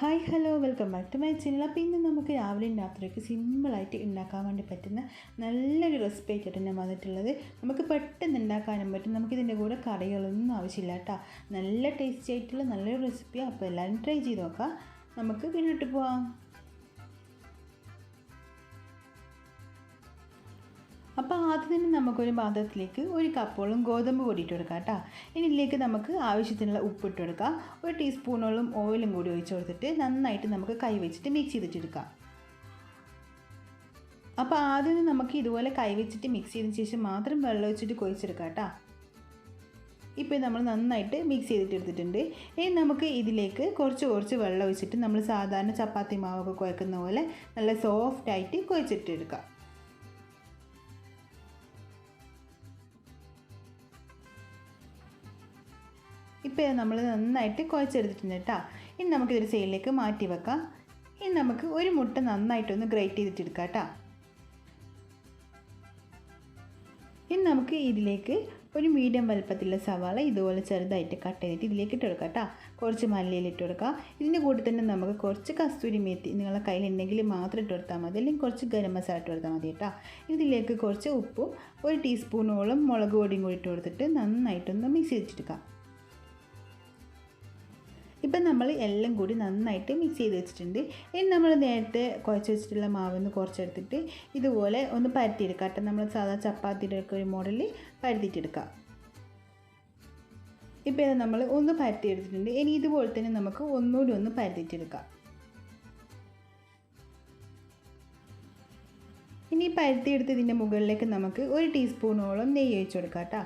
Hi hello welcome back to my channel. അപ്പോൾ ഇന്ന് നമുക്ക് രാവിലെയും രാത്രിയൊക്കെ സിമ്പിളായിട്ട് ഉണ്ടാക്കാൻ വേണ്ടി പറ്റുന്ന നല്ലൊരു റെസിപ്പി ആയിട്ടാണ് ഞാൻ വന്നിട്ടുള്ളത്. നമുക്ക് പെട്ടെന്ന് ഉണ്ടാക്കാനും പറ്റും. നമുക്കിതിൻ്റെ കൂടെ കറികളൊന്നും ആവശ്യമില്ല കേട്ടോ. നല്ല ടേസ്റ്റി ആയിട്ടുള്ള നല്ലൊരു റെസിപ്പിയാണ്. അപ്പോൾ എല്ലാവരും ട്രൈ ചെയ്ത് നോക്കാം. നമുക്ക് പിന്നോട്ട് പോവാം. അപ്പോൾ ആദ്യം തന്നെ നമുക്കൊരു പാത്രത്തിലേക്ക് ഒരു കപ്പോളം ഗോതമ്പ് പൊടി ഇട്ട് കൊടുക്കാം കേട്ടോ. ഇനി ഇതിലേക്ക് നമുക്ക് ആവശ്യത്തിനുള്ള ഉപ്പിട്ട് കൊടുക്കാം. ഒരു ടീസ്പൂണോളം ഓയിലും കൂടി ഒഴിച്ച് കൊടുത്തിട്ട് നന്നായിട്ട് നമുക്ക് കൈ വെച്ചിട്ട് മിക്സ് ചെയ്തിട്ടെടുക്കാം. അപ്പോൾ ആദ്യം നമുക്ക് ഇതുപോലെ കൈ വെച്ചിട്ട് മിക്സ് ചെയ്തതിന് ശേഷം മാത്രം വെള്ളം ഒഴിച്ചിട്ട് കുഴച്ചെടുക്കാം കേട്ടോ. ഇപ്പോൾ നമ്മൾ നന്നായിട്ട് മിക്സ് ചെയ്തിട്ടെടുത്തിട്ടുണ്ട്. ഇനി നമുക്ക് ഇതിലേക്ക് കുറച്ച് വെള്ളം ഒഴിച്ചിട്ട് നമ്മൾ സാധാരണ ചപ്പാത്തി മാവൊക്കെ കുഴക്കുന്ന പോലെ നല്ല സോഫ്റ്റായിട്ട് കുഴച്ചിട്ടെടുക്കാം. ഇപ്പോൾ നമ്മൾ നന്നായിട്ട് കുഴച്ചെടുത്തിട്ടുണ്ട് കേട്ടോ. ഇനി നമുക്കിതൊരു സൈഡിലേക്ക് മാറ്റി വെക്കാം. ഇനി നമുക്ക് ഒരു മുട്ട നന്നായിട്ടൊന്ന് ഗ്രേറ്റ് ചെയ്തിട്ടെടുക്കാം കേട്ടോ. ഇനി നമുക്ക് ഇതിലേക്ക് ഒരു മീഡിയം വലുപ്പത്തിലുള്ള സവാള ഇതുപോലെ ചെറുതായിട്ട് കട്ട് ചെയ്തിട്ട് ഇതിലേക്ക് ഇട്ട് കൊടുക്കാം കേട്ടോ. കുറച്ച് മല്ലിയില ഇട്ട് കൊടുക്കാം. ഇതിൻ്റെ കൂടെ തന്നെ നമുക്ക് കുറച്ച് കസ്തൂരി മേത്തി നിങ്ങളുടെ കയ്യിലുണ്ടെങ്കിൽ മാത്രം ഇട്ട് കൊടുത്താൽ മതി, അല്ലെങ്കിൽ കുറച്ച് ഗരം മസാല ഇട്ട് കൊടുത്താൽ മതി കേട്ടോ. ഇതിലേക്ക് കുറച്ച് ഉപ്പും ഒരു ടീസ്പൂണോളം മുളക് പൊടിയും കൂടി ഇട്ട് കൊടുത്തിട്ട് നന്നായിട്ടൊന്ന് മിക്സ് ചെയ്തിട്ടെടുക്കാം. ഇപ്പം നമ്മൾ എല്ലാം കൂടി നന്നായിട്ട് മിക്സ് ചെയ്ത് വെച്ചിട്ടുണ്ട്. ഇനി നമ്മൾ നേരത്തെ കുഴച്ച് വെച്ചിട്ടുള്ള മാവൊന്ന് കുറച്ചെടുത്തിട്ട് ഇതുപോലെ ഒന്ന് പരത്തിയെടുക്കാം കേട്ടോ. നമ്മൾ സാധാ ചപ്പാത്തിയുടെ ഒക്കെ ഒരു മോഡലിൽ പരത്തിയിട്ടെടുക്കാം. ഇപ്പോൾ ഇത് നമ്മൾ ഒന്ന് പരത്തിയെടുത്തിട്ടുണ്ട്. ഇനി ഇതുപോലെ തന്നെ നമുക്ക് ഒന്നുകൂടി ഒന്ന് പരത്തിയിട്ടെടുക്കാം. ഇനി പരത്തിയെടുത്തതിൻ്റെ മുകളിലേക്ക് നമുക്ക് ഒരു ടീസ്പൂണോളം നെയ്യ് ഒഴിച്ച് കൊടുക്കാം കേട്ടോ.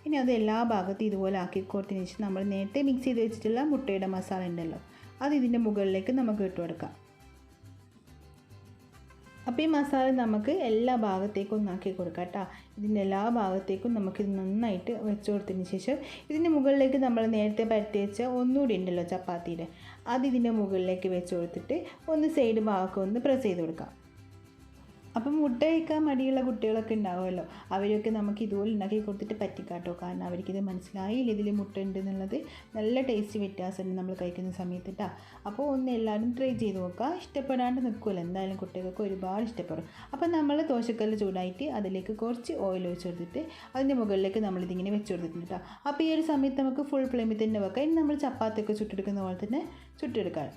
ഇനി അത് എല്ലാ ഭാഗത്തും ഇതുപോലെ ആക്കി കൊടുത്തതിന് ശേഷം നമ്മൾ നേരത്തെ മിക്സ് ചെയ്ത് വെച്ചിട്ടുള്ള മുട്ടയുടെ മസാല ഉണ്ടല്ലോ, അത് ഇതിൻ്റെ മുകളിലേക്ക് നമുക്ക് ഇട്ട് കൊടുക്കാം. അപ്പോൾ ഈ മസാല നമുക്ക് എല്ലാ ഭാഗത്തേക്കും ഒന്നാക്കി കൊടുക്കാം കേട്ടോ. ഇതിൻ്റെ എല്ലാ ഭാഗത്തേക്കും നമുക്കിത് നന്നായിട്ട് വെച്ച് കൊടുത്തതിന് ശേഷം ഇതിൻ്റെ മുകളിലേക്ക് നമ്മൾ നേരത്തെ പരത്തി വെച്ച ഒന്നുകൂടി ഉണ്ടല്ലോ ചപ്പാത്തിയുടെ, അത് ഇതിൻ്റെ മുകളിലേക്ക് വെച്ച് കൊടുത്തിട്ട് ഒന്ന് സൈഡ് ഭാഗമൊക്കെ ഒന്ന് പ്രസ് ചെയ്ത് കൊടുക്കാം. അപ്പം മുട്ട കഴിക്കാൻ മടിയുള്ള കുട്ടികളൊക്കെ ഉണ്ടാവുമല്ലോ, അവരൊക്കെ നമുക്ക് ഇതുപോലെ ഉണ്ടാക്കി കൊടുത്തിട്ട് പറ്റിക്കാട്ടോ. കാരണം അവർക്കിത് മനസ്സിലായില്ല ഇതിൽ മുട്ട ഉണ്ട് എന്നുള്ളത്. നല്ല ടേസ്റ്റ് വ്യത്യാസമുണ്ട് നമ്മൾ കഴിക്കുന്ന സമയത്ത് കേട്ടോ. അപ്പോൾ ഒന്ന് എല്ലാവരും ട്രൈ ചെയ്ത് നോക്കുക. ഇഷ്ടപ്പെടാണ്ട് നിൽക്കുമല്ലോ, എന്തായാലും കുട്ടികൾക്ക് ഒരുപാട് ഇഷ്ടപ്പെടും. അപ്പോൾ നമ്മൾ ദോശക്കല്ല് ചൂടായിട്ട് അതിലേക്ക് കുറച്ച് ഓയിൽ ഒഴിച്ച് കൊടുത്തിട്ട് അതിൻ്റെ മുകളിലേക്ക് നമ്മളിതിങ്ങനെ വെച്ച് കൊടുത്തിട്ടുണ്ട് കേട്ടോ. അപ്പോൾ ഈ ഒരു സമയത്ത് നമുക്ക് ഫുൾ ഫ്ലെയിമിൽ തന്നെ വെക്കാം. ഇനി നമ്മൾ ചപ്പാത്തിയൊക്കെ ചുട്ടെടുക്കുന്ന പോലെ തന്നെ ചുട്ടെടുക്കാം.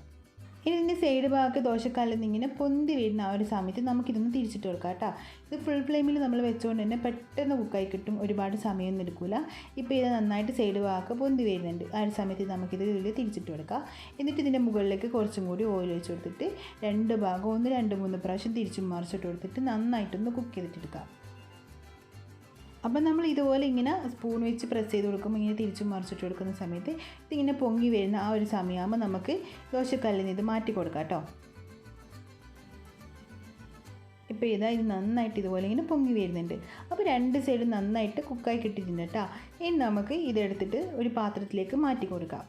ഇനി ഇതിൻ്റെ സൈഡ് ഭാഗത്ത് ദോശക്കല്ലിൽ നിന്ന് ഇങ്ങനെ പൊന്തി വരുന്ന ആ ഒരു സമയത്ത് നമുക്കിതൊന്ന് തിരിച്ചിട്ട് കൊടുക്കാം കേട്ടോ. ഇത് ഫുൾ ഫ്ലെയിമിൽ നമ്മൾ വെച്ചുകൊണ്ട് തന്നെ പെട്ടെന്ന് കുക്കായി കിട്ടും, ഒരുപാട് സമയമൊന്നും എടുക്കില്ല. ഇപ്പോൾ ഇത് നന്നായിട്ട് സൈഡ് ഭാഗത്ത് പൊന്തി വരുന്നുണ്ട്. ആ ഒരു സമയത്ത് നമുക്കിത് ഇതിൽ തിരിച്ചിട്ട് കൊടുക്കാം. എന്നിട്ട് ഇതിൻ്റെ മുകളിലേക്ക് കുറച്ചും കൂടി ഓയിൽ ഒഴിച്ച് കൊടുത്തിട്ട് രണ്ട് ഭാഗം ഒന്ന് 2-3 പ്രാവശ്യം തിരിച്ചും മറിച്ചിട്ട് കൊടുത്തിട്ട് നന്നായിട്ടൊന്ന് കുക്ക് ചെയ്തിട്ടെടുക്കാം. അപ്പം നമ്മൾ ഇതുപോലെ ഇങ്ങനെ സ്പൂൺ വെച്ച് പ്രസ് ചെയ്ത് കൊടുക്കുമ്പോൾ ഇങ്ങനെ തിരിച്ചും മറിച്ചിട്ട് കൊടുക്കുന്ന സമയത്ത് ഇതിങ്ങനെ പൊങ്ങി വരുന്ന ആ ഒരു സമയമാകുമ്പോൾ നമുക്ക് ദോശക്കല്ലിൽ നിന്ന് ഇത് മാറ്റി കൊടുക്കാം കേട്ടോ. ഇപ്പോൾ ഇത് നന്നായിട്ട് ഇതുപോലെ ഇങ്ങനെ പൊങ്ങി വരുന്നുണ്ട്. അപ്പോൾ രണ്ട് സൈഡും നന്നായിട്ട് കുക്കായി കിട്ടിയിട്ടുണ്ട് കേട്ടോ. ഇനി നമുക്ക് ഇതെടുത്തിട്ട് ഒരു പാത്രത്തിലേക്ക് മാറ്റി കൊടുക്കാം.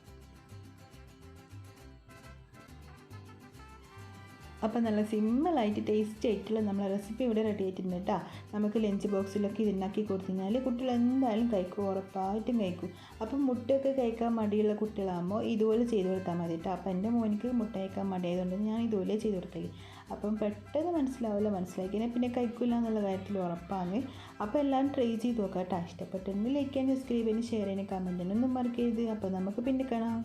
അപ്പോൾ നല്ല സിമ്പിളായിട്ട് ടേസ്റ്റി ആയിട്ടുള്ള നമ്മളെ റെസിപ്പി ഇവിടെ റെഡി ആയിട്ടുണ്ട് കേട്ടോ. നമുക്ക് ലഞ്ച് ബോക്സിലൊക്കെ ഇതുണ്ടാക്കി കൊടുത്തു കഴിഞ്ഞാൽ കുട്ടികൾ എന്തായാലും കഴിക്കും, ഉറപ്പായിട്ടും കഴിക്കും. അപ്പം മുട്ടയൊക്കെ കഴിക്കാൻ മടിയുള്ള കുട്ടികളാകുമ്പോൾ ഇതുപോലെ ചെയ്ത് കൊടുത്താൽ മതി കേട്ടോ. അപ്പോൾ എൻ്റെ മോനിക്ക് മുട്ട കഴിക്കാൻ മടിയായതുകൊണ്ട് ഞാൻ ഇതുപോലെ ചെയ്ത് കൊടുക്കല്. അപ്പം പെട്ടെന്ന് മനസ്സിലാക്കിയാൽ പിന്നെ കഴിക്കില്ല എന്നുള്ള കാര്യത്തിൽ ഉറപ്പാണ്. അപ്പോൾ എല്ലാവരും ട്രൈ ചെയ്ത് നോക്കാം കേട്ടോ. ഇഷ്ടപ്പെട്ടെങ്കിൽ ലൈക്ക് ചെയ്യാൻ, സബ്സ്ക്രൈബ് ചെയ്യാൻ, ഷെയർ ചെയ്യാൻ, കമൻറ്റ് ചെയ്യാനൊന്നും മറക്കരുത്. അപ്പോൾ നമുക്ക് പിന്നെ കാണാം.